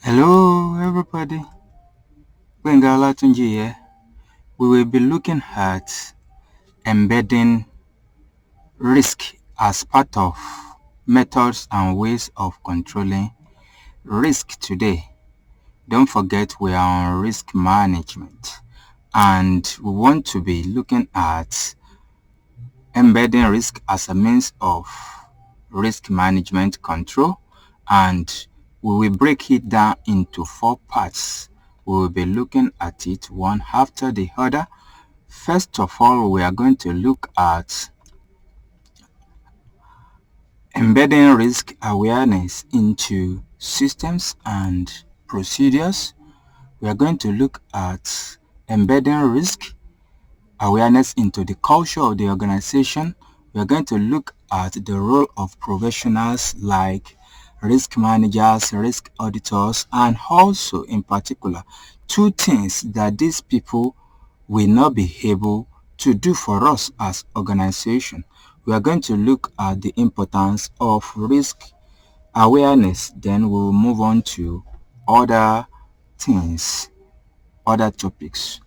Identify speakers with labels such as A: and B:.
A: Hello everybody, Gbenga Olatunji here. We will be looking at embedding risk as part of methods and ways of controlling risk today. Don't forget we are on risk management and we want to be looking at embedding risk as a means of risk management control, and we will break it down into 4 parts. We will be looking at it one after the other. First of all, we are going to look at embedding risk awareness into systems and procedures. We are going to look at embedding risk awareness into the culture of the organization. We are going to look at the role of professionals like risk managers, risk auditors, and also in particular 2 things that these people will not be able to do for us as organization. We are going to look at the importance of risk awareness, then we will move on to other things, other topics.